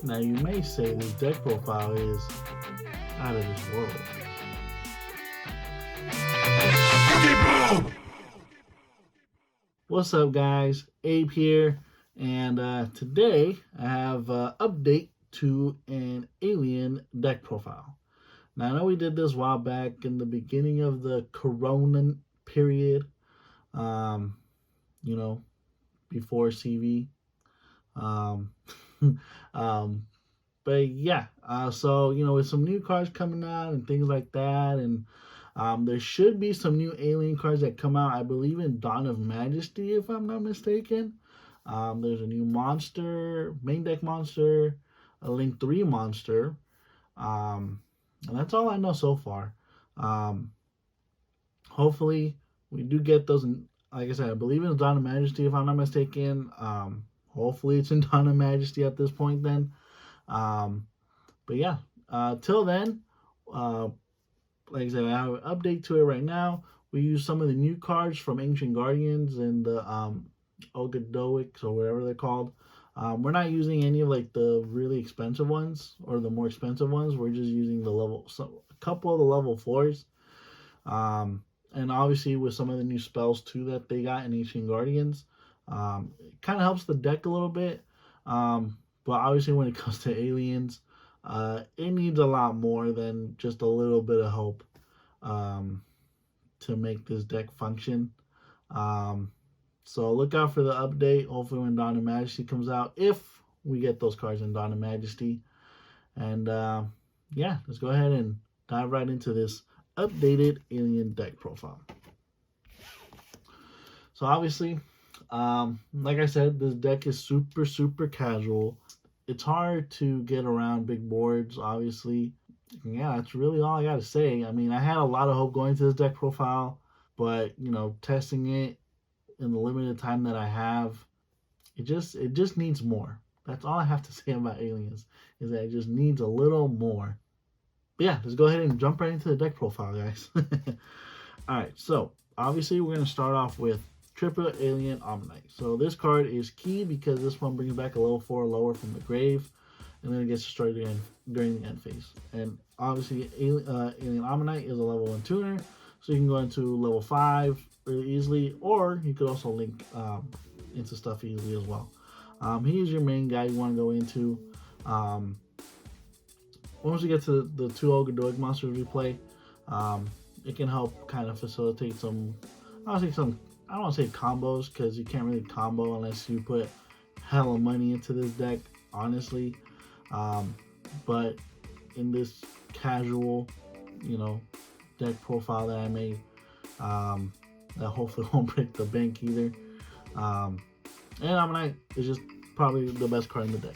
Now you may say this deck profile is out of this world. What's up, guys? Abe here, and today I have an update to an alien deck profile. Now I know we did this a while back in the beginning of the Corona period, um, you know, before CV. Um, um, but yeah, so with some new cards coming out and things like that, and there should be some new alien cards that come out, I believe, in Dawn of Majesty, if I'm not mistaken. There's a new monster, main deck monster, a Link 3 monster, um, and that's all I know so far. Um, Hopefully, we do get those. Like I said, I believe it's Dawn of Majesty, if I'm not mistaken. Hopefully, it's in Dawn of Majesty at this point then. Um, but yeah, till then, uh, like I said, I have an update to it right now. We use some of the new cards from Ancient Guardians and the Ogadoics or whatever they're called. We're not using any of like the really expensive ones or the more expensive ones. We're just using a couple of the level 4s. And obviously with some of the new spells too that they got in Ancient Guardians, it kind of helps the deck a little bit. But obviously when it comes to aliens, it needs a lot more than just a little bit of hope um, to make this deck function. Um, so look out for the update. Hopefully when Dawn of Majesty comes out, if we get those cards in Dawn of Majesty. And yeah, let's go ahead and dive right into this updated alien deck profile. So obviously, like I said, this deck is super casual. It's hard to get around big boards, obviously. Yeah, that's really all I gotta say. I mean, I had a lot of hope going to this deck profile, but testing it in the limited time that I have, it just needs more. That's all I have to say about aliens, is that it just needs a little more. But yeah, let's go ahead and jump right into the deck profile, guys. Alright, so obviously we're gonna start off with Triple Alien Omnite. So this card is key because this one brings back a level 4 lower from the grave, and then it gets destroyed again during the end phase. And obviously, Alien Omnite is a level 1 tuner, so you can go into level 5 really easily, or you could also link into stuff easily as well. He is your main guy you want to go into. Once we get to the two Ogadoic monsters we play, it can help kind of facilitate some, I don't want to say combos, because you can't really combo unless you put hella money into this deck, honestly. But in this casual, deck profile that I made, that hopefully won't break the bank either. And Ammonite is just probably the best card in the deck.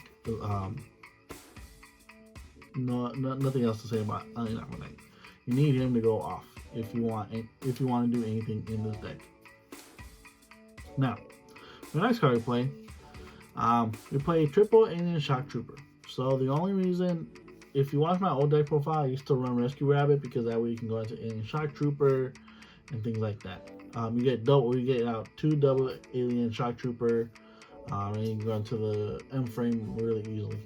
Nothing else to say about Ammonite. You need him to go off if you want to do anything in this deck. Now, the next card we play Triple Alien Shock Trooper. So the only reason, if you watch my old deck profile, I used to run Rescue Rabbit because that way you can go into Alien Shock Trooper and things like that. You get out 2 double Alien Shock Trooper, and you can go into the M frame really easily.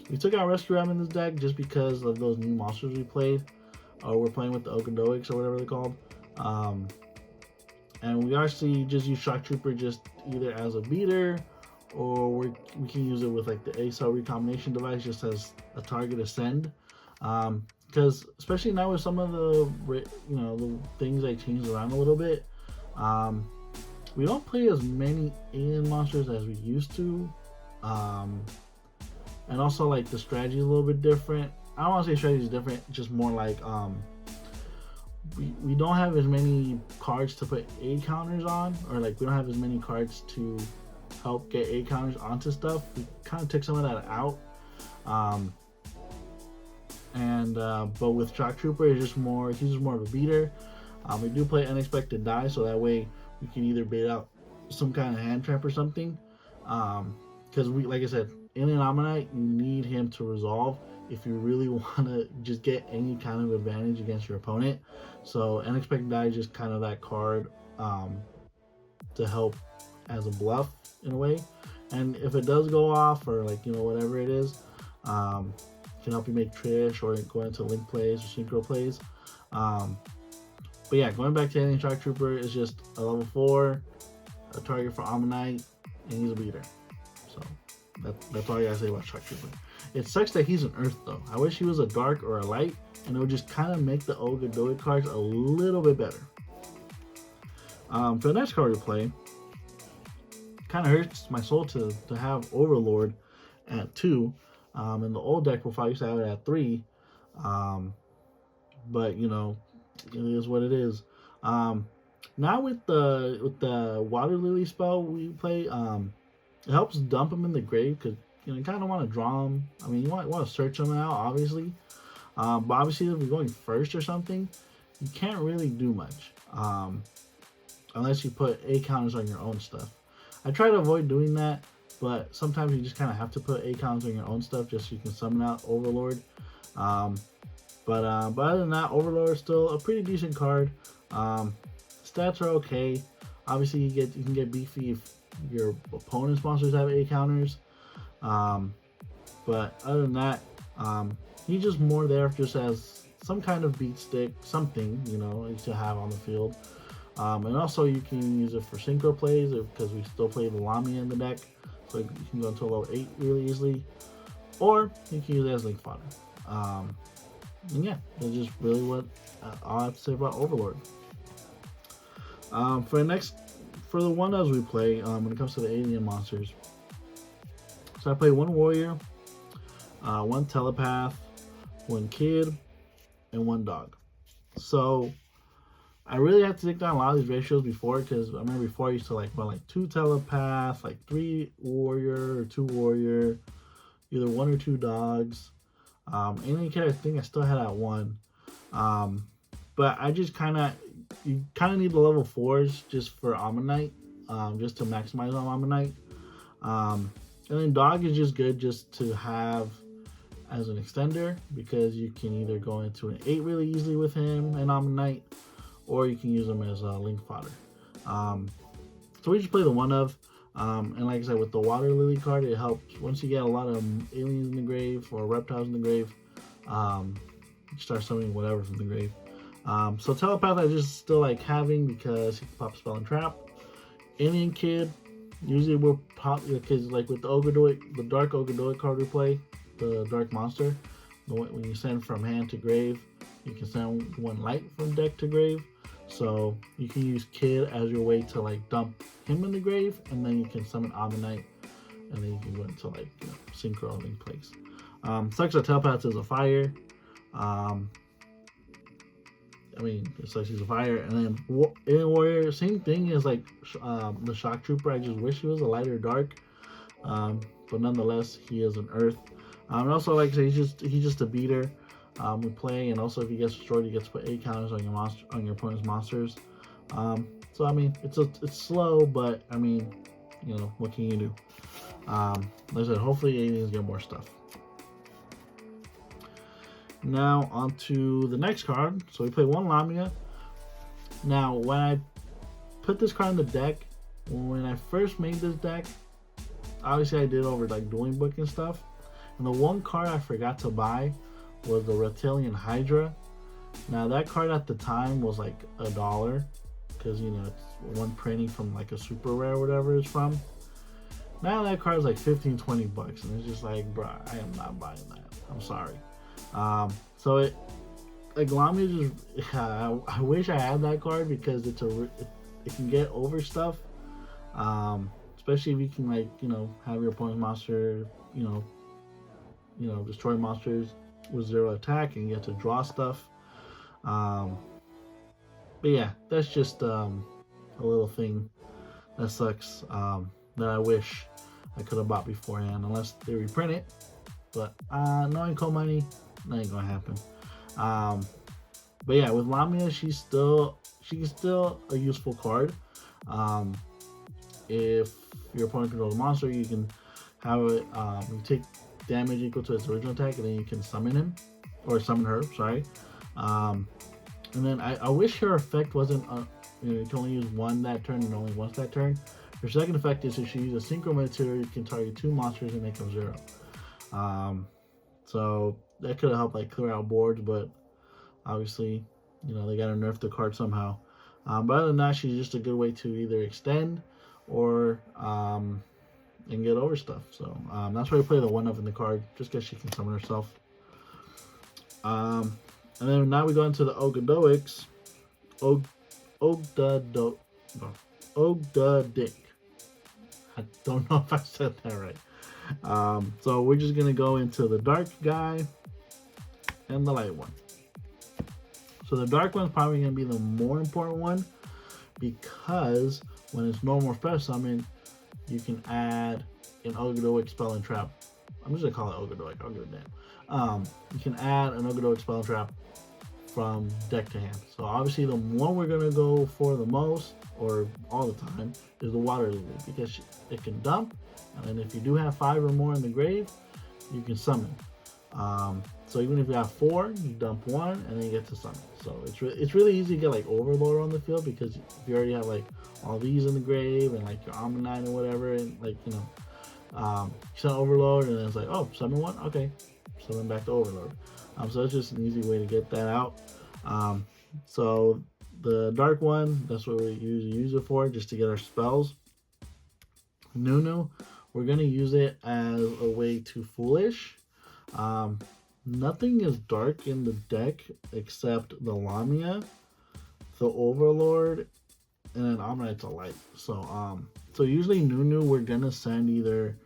We took out Rescue Rabbit in this deck just because of those new monsters we played. We're playing with the Ogadoics or whatever they're called. And we actually just use Shock Trooper just either as a beater, or we can use it with like the A-cell recombination device just as a target to send. Because especially now with some of the things I changed around a little bit, we don't play as many alien monsters as we used to. And also like the strategy is a little bit different. I don't want to say strategy is different, just more like we don't have as many cards to put A counters on, or like we don't have as many cards to help get A counters onto stuff. We kind of took some of that out. But with Shock Trooper, he's just more of a beater. We do play Unexpected Die, so that way we can either bait out some kind of hand trap or something. Because like I said, Alien Ammonite, you need him to resolve if you really want to just get any kind of advantage against your opponent. So Unexpected Die is just kind of that card to help as a bluff in a way. And if it does go off, or like, you know, whatever it is, can help you make Trish or go into link plays or synchro plays. But yeah, going back to Alien Shock Trooper is just a level 4, a target for Ammonite, and he's a beater. So that's all I gotta say about Shock Trooper. It sucks that he's an Earth though. I wish he was a Dark or a Light, and it would just kind of make the YugiBOOM cards a little bit better. For the next card we play, kind of hurts my soul to have Overlord at 2. In the old deck profile, I used to have it at 3. But you know, it is what it is. Now with the Water Lily spell we play, it helps dump him in the grave, because you know, you kind of want to draw him. I mean, you want to search him out, obviously. But obviously, if you're going first or something, you can't really do much. Unless you put A counters on your own stuff. I try to avoid doing that, but sometimes you just kind of have to put A counters on your own stuff just so you can summon out Overlord. But other than that, Overlord is still a pretty decent card. Stats are okay. Obviously, you can get beefy if your opponent's monsters have A counters. But other than that, he's just more there just as some kind of beat stick, something, you know, to have on the field. And also you can use it for synchro plays, because we still play the Lamia in the deck, so you can go into a level 8 really easily, or you can use it as link fodder. And yeah, that's just really what all I have to say about Overlord. For the one as we play, when it comes to the alien monsters, so I play 1 warrior, 1 telepath, 1 kid, and 1 dog. So I really have to take down a lot of these ratios before, because I remember before I used to like 2 telepath, like 3 warrior or 2 warrior, either 1 or 2 dogs. Alien kid, I think I still had at 1. But I just you kind of need the level 4s just for Ammonite, just to maximize on Ammonite. And then dog is just good just to have as an extender, because you can either go into an 8 really easily with him and Ammonite, or you can use him as a link fodder. So we just play the one of, and like I said, with the Water Lily card, it helps once you get a lot of aliens in the grave or reptiles in the grave, you start summoning whatever from the grave. So telepath I just still like having, because he can pop spell and trap. Alien kid usually will pop, because like with the YugiBOOM, the dark YugiBOOM card we play, the dark monster, when you send from hand to grave, you can send 1 light from deck to grave. So you can use kid as your way to like dump him in the grave, and then you can summon Ammonite, and then you can go into like, you know, synchro link plays. Sucks that telepath is a fire. I mean, it sucks he's a fire. And then Alien Warrior, same thing as like the Shock Trooper. I just wish he was a lighter dark, but nonetheless, he is an Earth. And also, like I say, he's just a beater. We play, and also if he gets destroyed, he gets to put 8 counters on your opponent's monsters. So I mean, it's slow, but I mean, you know, what can you do? Like I said, hopefully aliens get more stuff. Now on to the next card. So we play 1 Lamia. Now when I put this card in the deck, when I first made this deck, obviously I did over like dueling book and stuff, and the one card I forgot to buy was the Reptilian Hydra. Now that card at the time was like $1, because you know, it's one printing from like a super rare or whatever it's from. Now that card is like 15-20 bucks, and it's just like, bruh, I am not buying that. I'm sorry. So it, like, Lamia just, I wish I had that card, because it can get over stuff. Especially if you can, like, you know, have your opponent's monster, you know, destroy monsters with 0 attack, and you get to draw stuff. But yeah, that's just a little thing that sucks, that I wish I could have bought beforehand, unless they reprint it. But knowing cold money, that ain't gonna happen. But yeah, with Lamia, she's still a useful card. If your opponent controls a monster, you can have it, you take damage equal to its original attack, and then you can summon him, or summon her, sorry. And then I wish her effect wasn't, you know, you can only use 1 that turn and only once that turn, Her second effect is if she uses a synchro material, you can target 2 monsters and make them 0. So that could have helped like clear out boards, but obviously, you know, they gotta nerf the card somehow. But other than that, she's just a good way to either extend or and get over stuff. So that's why we play the 1-up in the card, just because she can summon herself. And then now we go into the Ogadoics. Ogdadic. I don't know if I said that right. So we're just gonna go into the dark guy and the light one. So the dark one's probably gonna be the more important one, because when it's normal special summon, you can add an Ogadoic spell and trap. I'm just gonna call it Ogadoic. I'll give a damn. You can add an Ogadoic spell and trap from deck to hand. So obviously the one we're gonna go for the most, or all the time, is the water lily, because it can dump, and then if you do have 5 or more in the grave, you can summon. So even if you have 4, you dump 1 and then you get to summon. So it's really easy to get like Overlord on the field, because if you already have like all these in the grave and like your Ammonite or whatever, and like, you know, you send Overlord and then it's like, oh, summon 1, okay, summon back to Overlord. So it's just an easy way to get that out. So the dark one, that's what we use it for, just to get our spells. Nunu, we're gonna use it as a way to foolish. Nothing is dark in the deck except the Lamia, the Overlord, and then Ammonite's a light. So so usually Nunu we're gonna send either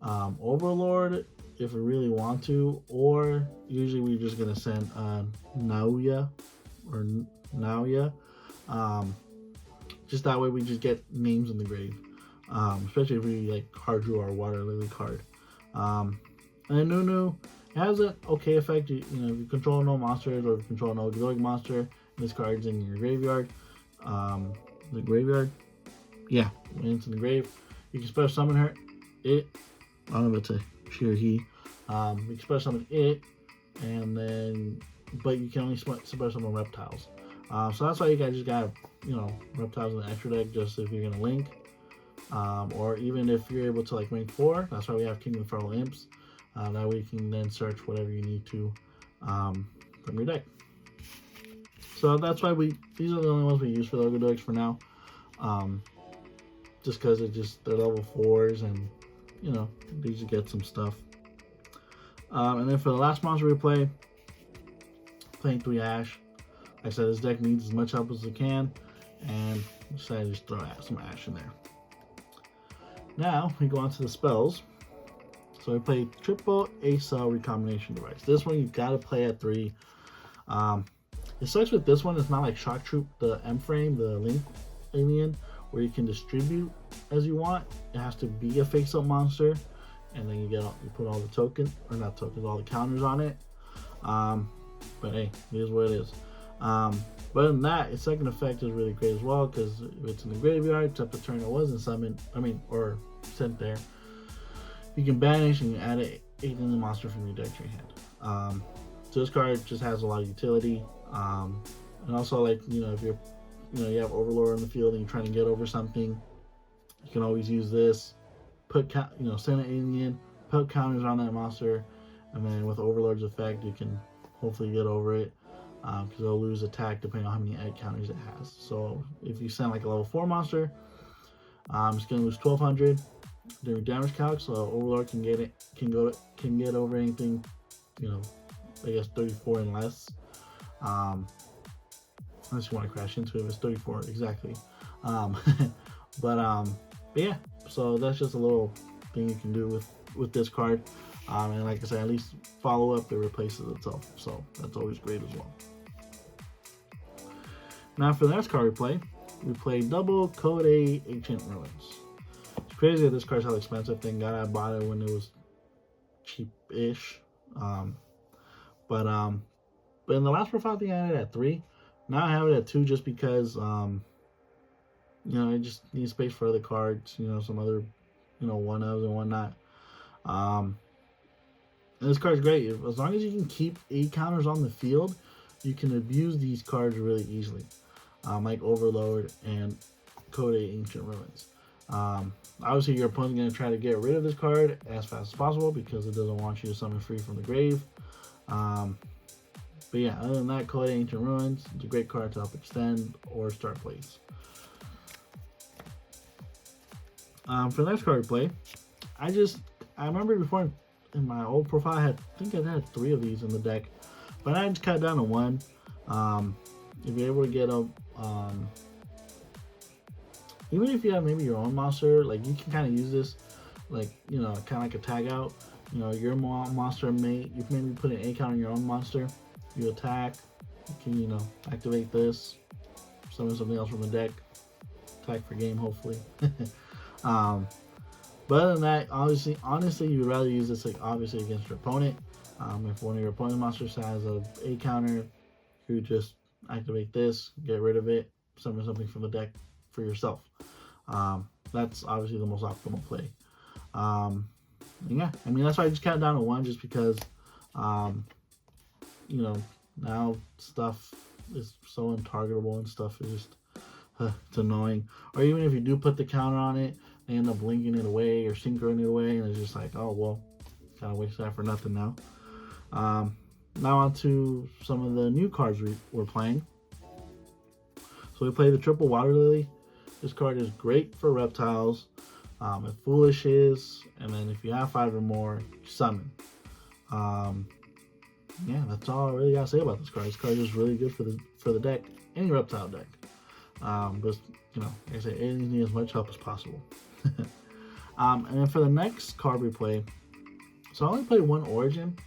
Overlord if we really want to, or usually we're just gonna send Naoya or Naoya. Just that way we just get names in the grave, especially if we like card drew our water lily card. And then Nunu has an okay effect. You know, if you control no monsters, or if you control no Ogadoic monster, and this card's in your graveyard. The graveyard, yeah, when it's in the grave, you can special summon her. I don't know if it's a she or he. You can special summon it, and then, but you can only special summon reptiles. So that's why you guys just got, you know, reptiles in the extra deck, just if you're gonna link, or even if you're able to like rank 4. That's why we have Kingdom Feral Imps. That way you can then search whatever you need to from your deck. So that's why these are the only ones we use for the Ogadoics for now. Just because they're level 4s, and you know, they just get some stuff. And then for the last monster we play, playing 3 Ash. Like I said, this deck needs as much help as it can, and decided to just throw some Ash in there. Now we go on to the spells. So we play triple A-Cell recombination device. This one you gotta play at 3. It sucks with this one, it's not like Shock Troop, the M-Frame, the Link alien, where you can distribute as you want. It has to be a face-up monster, and then you put all the tokens, or not tokens, all the counters on it. But hey, it is what it is. But other than that, its second effect is really great as well, because if it's in the graveyard, except the turn it wasn't summoned, or sent there, you can banish and you add an alien monster from your deck to your hand. So this card just has a lot of utility. And also, like, you know, if you have Overlord on the field and you're trying to get over something, you can always use this. Send an alien, put counters on that monster, and then with Overlord's effect, you can hopefully get over it, because it'll lose attack depending on how many egg counters it has. So if you send like a level 4 monster, it's gonna lose 1200 during damage calc. So Overlord can get over anything, you know, I guess 34 and less. Unless you want to crash into it, it's 34 exactly. But yeah, so that's just a little thing you can do with this card. And like I said, at least follow up, it replaces itself, so that's always great as well. Now for the next card we play double Code A Ancient Ruins. It's crazy that this card's how expensive. Thank God I bought it when it was cheap-ish. But in the last profile, I think I had it at 3. Now I have it at 2 just because, you know, I just need space for other cards, you know, some other, you know, 1-ofs and whatnot. And this card's great. As long as you can keep 8 counters on the field, you can abuse these cards really easily, like Overload and Code A Ancient Ruins. Obviously, your opponent's going to try to get rid of this card as fast as possible because it doesn't want you to summon free from the grave. But yeah, other than that, Code Ancient Ruins, it's a great card to help extend or start plays. For the next card we play, I remember before in my old profile, I think I had 3 of these in the deck, but I just cut it down to 1. If you're able to get a, even if you have maybe your own monster, like you can kind of use this, like, you know, kind of like a tag out. You know, your monster you can maybe put an A count on your own monster. You attack, you can, you know, activate this, summon something else from the deck, attack for game, hopefully. But other than that, honestly, you would rather use this, like, obviously against your opponent. If one of your opponent's monsters has a counter, you just activate this, get rid of it, summon something from the deck for yourself. That's obviously the most optimal play. Yeah, I mean, that's why I just cut it down to 1, just because, you know, now stuff is so untargetable and stuff is just, it's annoying. Or even if you do put the counter on it, they end up linking it away or syncing it away, and it's just like, oh, well, kind of waste that for nothing now. Now on to some of the new cards we're playing. So we play the Triple Water Lily. This card is great for reptiles. If Foolish is, and then if you have 5 or more, summon. Yeah, that's all I really gotta say about this card. This card is really good for the deck, any reptile deck. But you know, like I say, aliens need as much help as possible. And then for the next card we play, so I only played 1 Origin.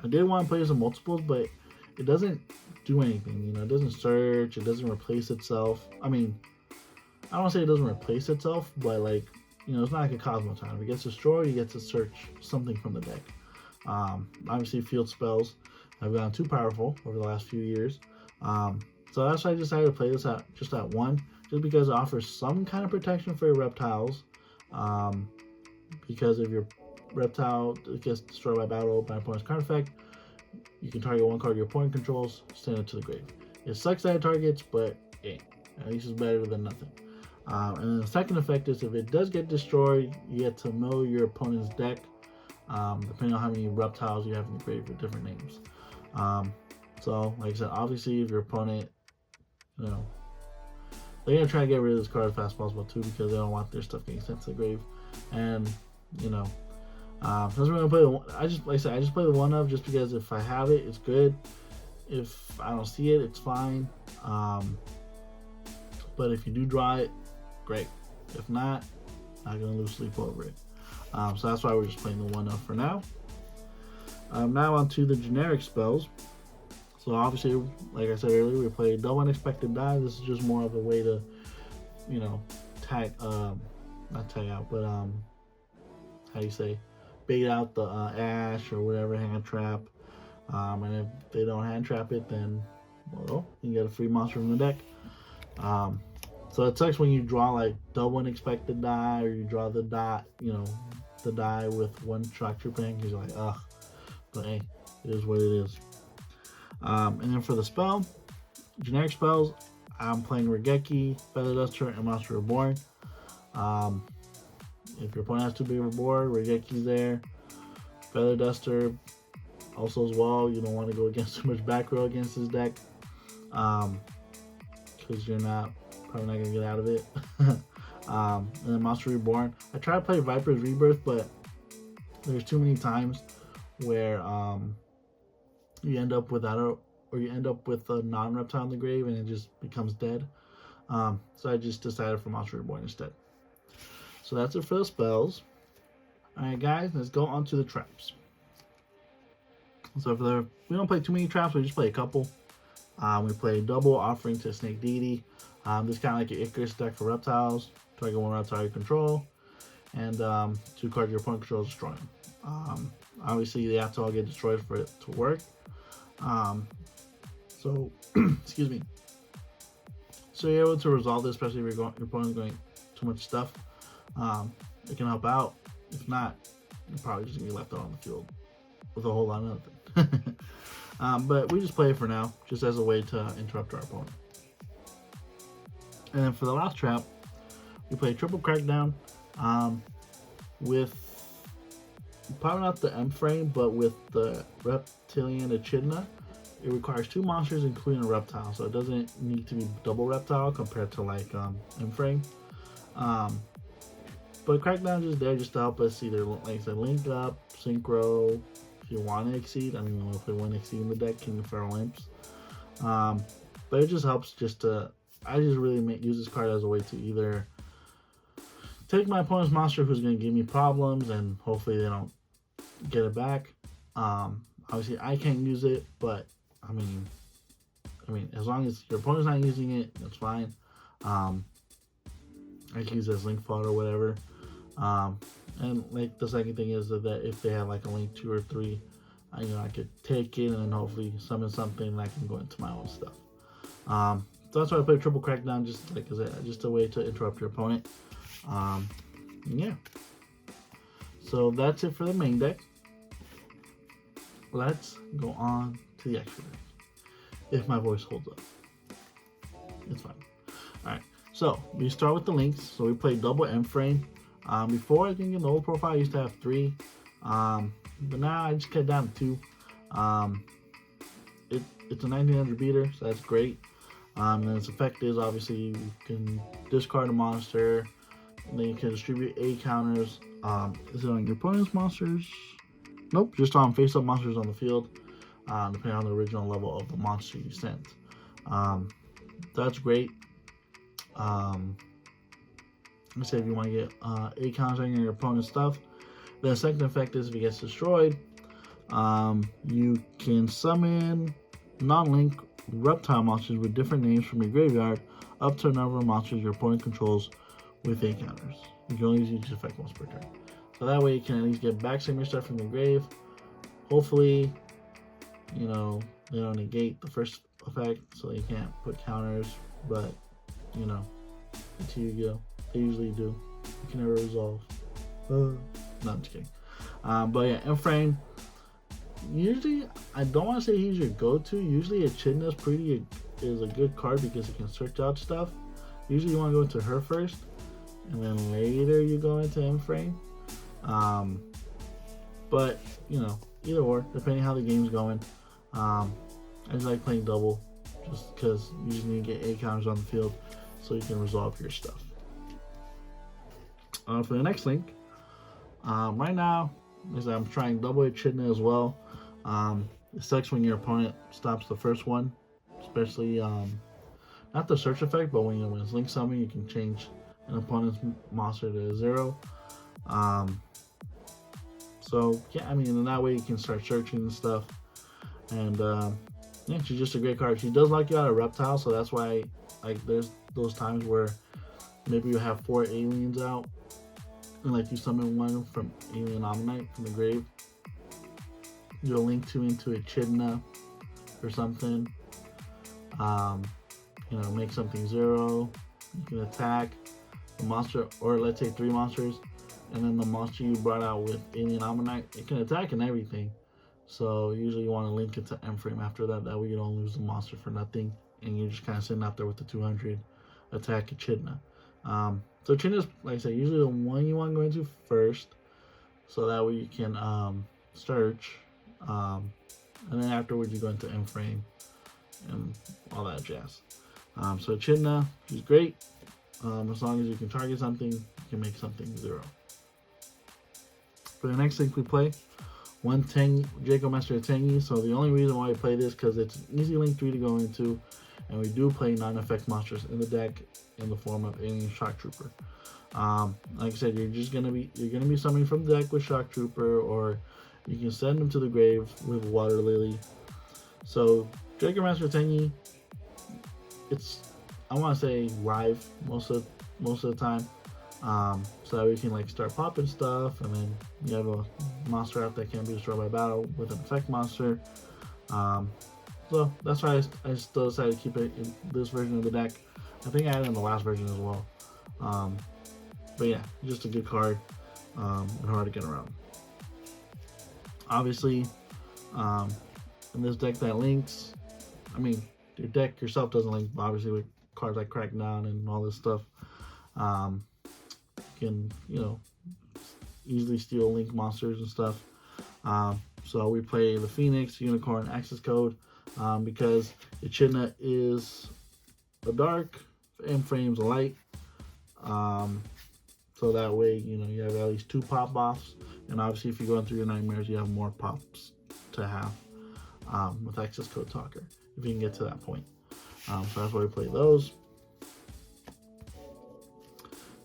I did want to play some multiples, but it doesn't do anything. You know, it doesn't search. It doesn't replace itself. I mean, I don't want to say it doesn't replace itself, but like, you know, it's not like a Cosmo Time. If it gets destroyed, you get to search something from the deck. Obviously, field spells have gotten too powerful over the last few years. So that's why I decided to play this just at 1, just because it offers some kind of protection for your reptiles. Because if your reptile gets destroyed by battle by an opponent's card effect, you can target 1 card your opponent controls, send it to the grave. It sucks that it targets, but hey, at least it's better than nothing. And then the second effect is if it does get destroyed, you get to know your opponent's deck, depending on how many reptiles you have in the grave with different names. So, like I said, obviously, if your opponent, you know, they're gonna try to get rid of this card as fast as possible too, because they don't want their stuff getting sent to the grave. And you know, that's what I'm gonna play. I just play the 1 of just because if I have it, it's good. If I don't see it, it's fine. But if you do draw it, great. If not, not gonna lose sleep over it. So that's why we're just playing the 1 of for now. Now on to the generic spells. So obviously, like I said earlier, we play Double Unexpected Die. This is just more of a way to, you know, not tag out, but how do you say, bait out the Ash or whatever, hand trap. And if they don't hand trap it, then, well, you can get a free monster from the deck. So it sucks when you draw like Double Unexpected Die, or you draw the dot, you know, the die with 1 shock trooper hand, because you're like, ugh. But hey, it is what it is. And then for the spell, generic spells, I'm playing Regeki, Feather Duster, and Monster Reborn. If your opponent has too big of a board, Regeki's there. Feather Duster, also as well. You don't want to go against too much back row against this deck, because you're probably not gonna get out of it. And then Monster Reborn. I try to play Viper's Rebirth, but there's too many times where you end up without a non-reptile in the grave and it just becomes dead. So I just decided for Monster Reborn instead. So that's it for the spells. Alright guys, let's go on to the traps. So we don't play too many traps, we just play a couple. We play Double Offering to Snake Deity. This is kind of like an Icarus deck for reptiles. Target 1 reptile you control, and 2 cards your opponent controls, destroy them. Obviously, they have to all get destroyed for it to work. So, excuse me. So you're able to resolve this, especially if your opponent's going too much stuff. It can help out. If not, you're probably just gonna be left out on the field with a whole lot of nothing. But we just play it for now, just as a way to interrupt our opponent. And then for the last trap, you play triple Crackdown with probably not the M frame, but with the reptilian echidna. It requires 2 monsters, including a reptile, so it doesn't need to be double reptile compared to like M frame. But Crackdown is there just to help us either, like I said, link up, synchro. If you want to exceed, I mean, we'll play 1 exceed in the deck, King of Feral Imps. But it just helps just to, I just really use this card as a way to either take my opponent's monster who's going to give me problems and hopefully they don't get it back. Obviously I can't use it, but I mean as long as your opponent's not using it, that's fine. I can use it as link fodder or whatever. And like the second thing is that if they have like a link 2 or 3, I could take it and then hopefully summon something and I can go into my own stuff. So that's why I play triple Crackdown, just like just a way to interrupt your opponent. Yeah. So that's it for the main deck. Let's go on to the extra deck. If my voice holds up, it's fine. All right. So we start with the links. So we play double M frame. Before, I think in the old profile I used to have 3, but now I just cut down to 2. It's a 1900 beater, so that's great. And its effect is obviously you can discard a monster, and then you can distribute A counters. Is it on your opponent's monsters? Nope, just on face-up monsters on the field, depending on the original level of the monster you sent. That's great. Let's say if you want to get A counters on your opponent's stuff. The second effect is if it gets destroyed, you can summon non-link reptile monsters with different names from your graveyard up to a number of monsters your opponent controls with A counters. You can only use each effect once per turn. So that way you can at least get back some of your stuff from the grave. Hopefully, they don't negate the first effect, so you can't put counters, but, it's Yugioh. They usually do. You can never resolve. No, I'm just kidding. But yeah, M frame. Usually, I don't want to say he's your go-to. Usually, Echidna is a good card because it can search out stuff. Usually, you want to go into her first, and then later you go into M frame. But either or, depending how the game's going. I just like playing double, just because you just need to get A counters on the field so you can resolve your stuff. For the next link, right now, I'm trying double Echidna as well. It sucks when your opponent stops the first one, especially not the search effect, but when it's link summon, you can change an opponent's monster to 0. So yeah, in that way you can start searching and stuff. And yeah, she's just a great card. She does lock you out of reptile, so that's why there's those times where maybe you have 4 aliens out, and you summon one from Alien Omnite from the grave. You'll link 2 into Echidna or something. Make something 0. You can attack the monster, or let's say 3 monsters, and then the monster you brought out with Alien Omnite, it can attack and everything. So usually you want to link it to M frame after that. That way you don't lose the monster for nothing, and you're just kind of sitting out there with the 200 attack Echidna. So Echidna's, like I said, usually the one you want to go into first, so that way you can search, and then afterwards you go into M frame and all that jazz. So Echidna, she's great. As long as you can target something, you can make something 0. For the next link we play, one Yugioh Master Tengi. So the only reason why we play this because it's an easy link 3 to go into, and we do play non-effect monsters in the deck in the form of Alien Shock Trooper. Like I said, you're gonna be summoning from the deck with Shock Trooper, or you can send them to the grave with Water Lily. So Yugioh Master Tengi, it's, I want to say, live most of the time. So that we can start popping stuff, and then you have a monster out that can be destroyed by battle with an effect monster. So that's why I still decided to keep it in this version of the deck. I think I had it in the last version as well. But yeah, just a good card, and hard to get around. Obviously, in this deck that links, your deck yourself doesn't link, obviously, with cards like Crackdown and all this stuff. can, easily steal link monsters and stuff. So we play the Phoenix, Unicorn, Access Code, because Echidna is a dark and Frame's a light. So that way, you have at least 2 pop-offs. And obviously, if you're going through your nightmares, you have more pops to have with Access Code Talker, if you can get to that point. So that's why we play those.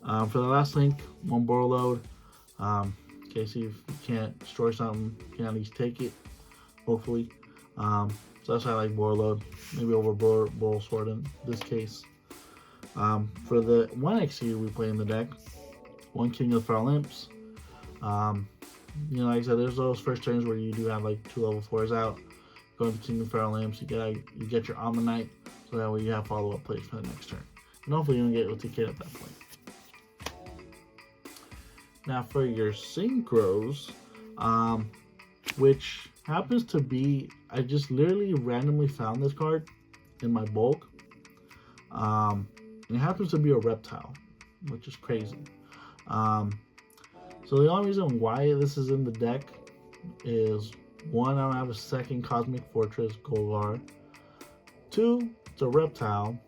For the last link, 1 Boral Load. In case if you can't destroy something, you can at least take it, hopefully. So that's why I like Boral Load, maybe over Boral Sword in this case. For the 1 XU we play in the deck, 1 King of the Feral Imps. Like I said, there's those first turns where you do have like 2 level 4s out. Going to King of the Feral Imps, you get your Ammonite, so that way you have follow-up plays for the next turn. And hopefully you don't get OTK at that point. Now for your synchros, which happens to be, I just literally randomly found this card in my bulk. And it happens to be a reptile, which is crazy. So the only reason why this is in the deck is 1, I don't have a second Cosmic Fortress Golgar. 2, it's a reptile.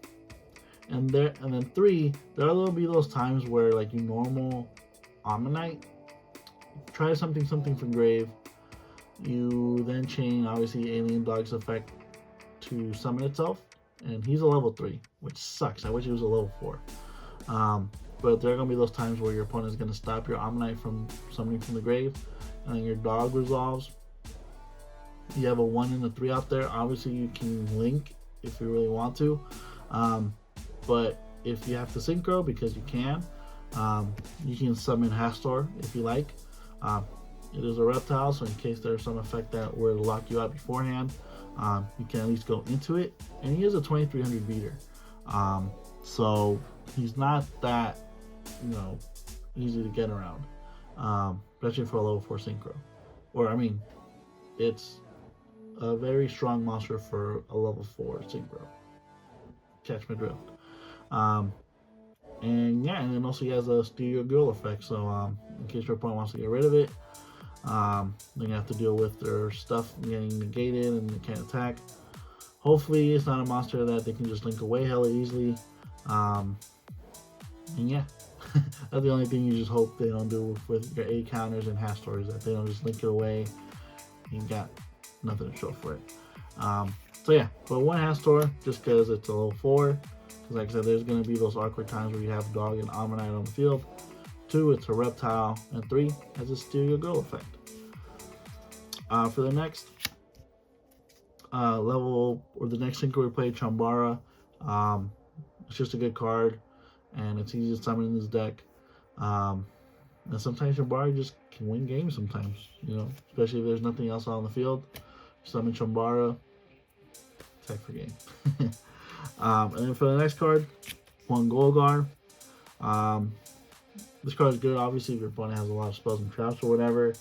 And then 3, there will be those times where like you normal Ammonite, try something from grave, you then chain obviously Alien Dog's effect to summon itself, and he's a level 3, which sucks. I wish he was a level 4. But there are going to be those times where your opponent is going to stop your Ammonite from summoning from the grave, and then your dog resolves. You have a 1 and a 3 out there. Obviously you can link if you really want to, but if you have to synchro, because you can summon Hastor if you like. It is a reptile, so in case there's some effect that were to lock you out beforehand, you can at least go into it. And he is a 2300 beater, so he's not that easy to get around, especially for a level 4 synchro. It's a very strong monster for a level 4 synchro. Catch my drift. And then also he has a Steal Your Girl effect, so in case your opponent wants to get rid of it, then you have to deal with their stuff getting negated and they can't attack. Hopefully it's not a monster that they can just link away hella easily. That's the only thing you just hope they don't do with your A counters and half stories, that they don't just link it away. You got nothing to show for it. But 1 half store, just because it's a level 4. Because like I said, there's going to be those awkward times where you have Dog and Ammonite on the field. 2, it's a reptile. And 3, has a Steal Your Girl effect. For the next level, or the next synchro we play, Chambara. It's just a good card, and it's easy to summon in this deck. And sometimes Chambara just can win games sometimes, especially if there's nothing else on the field. Summon Chambara, attack for game. And then for the next card, 1 Golgar. This card is good, obviously, if your opponent has a lot of spells and traps or whatever.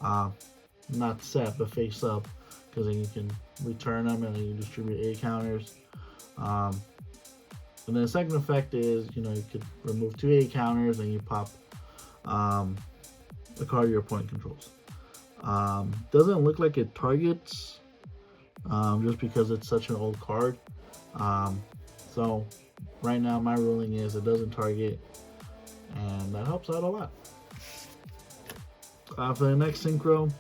Not set, but face up, because then you can return them and then you distribute A counters. And then the second effect is, you could remove 2 A counters and you pop the card your opponent controls. Doesn't look like it targets, just because it's such an old card. So right now my ruling is it doesn't target, and that helps out a lot. For the next synchro,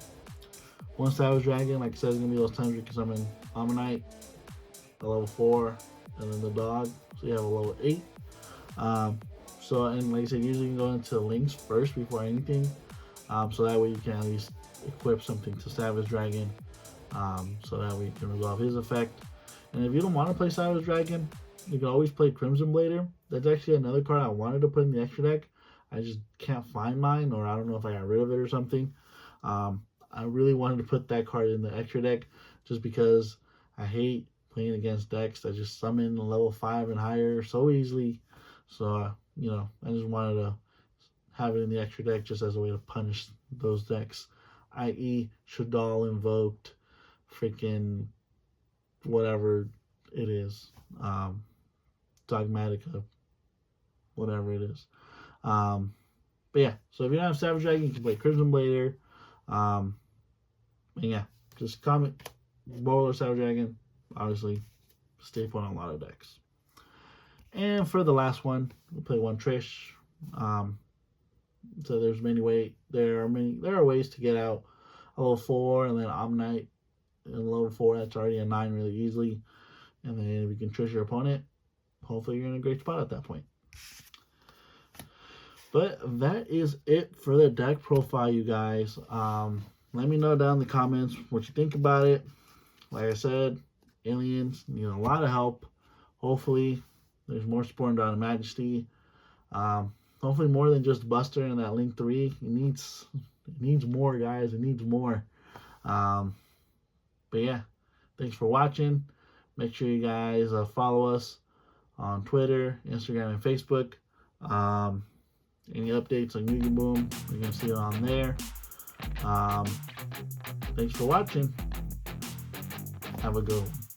1 Savage Dragon. Like I said, it's gonna be those times you can summon Ammonite, a level 4, and then the dog, so you have a level 8. And like I said, usually you can go into links first before anything, so that way you can at least equip something to Savage Dragon, so that way you can resolve his effect. And if you don't want to play Savage Dragon, you can always play Crimson Blader. That's actually another card I wanted to put in the extra deck. I just can't find mine, or I don't know if I got rid of it or something. I really wanted to put that card in the extra deck just because I hate playing against decks that just summon level 5 and higher so easily. So, I just wanted to have it in the extra deck just as a way to punish those decks, i.e. Shadal Invoked, freaking whatever it is, Dogmatica, whatever it is. But yeah, so if you don't have Savage Dragon, you can play Crimson Blader. And yeah, just comment Bowler Savage Dragon. Obviously, staple on a lot of decks. And for the last one, we'll play one Trish. So there's there are ways to get out a level 4 and then Omnite in level 4. That's already a 9 really easily. And then if you can Trish your opponent, hopefully you're in a great spot at that point. But that is it for the deck profile, you guys. Let me know down in the comments what you think about it. Like I said, aliens need a lot of help. Hopefully there's more support in Dawn of Majesty. Hopefully more than just Buster and that Link 3. It needs more, guys. It needs more. But yeah, thanks for watching. Make sure you guys follow us on Twitter, Instagram, and Facebook. Any updates on YugiBOOM, you're going to see it on there. Thanks for watching. Have a good one.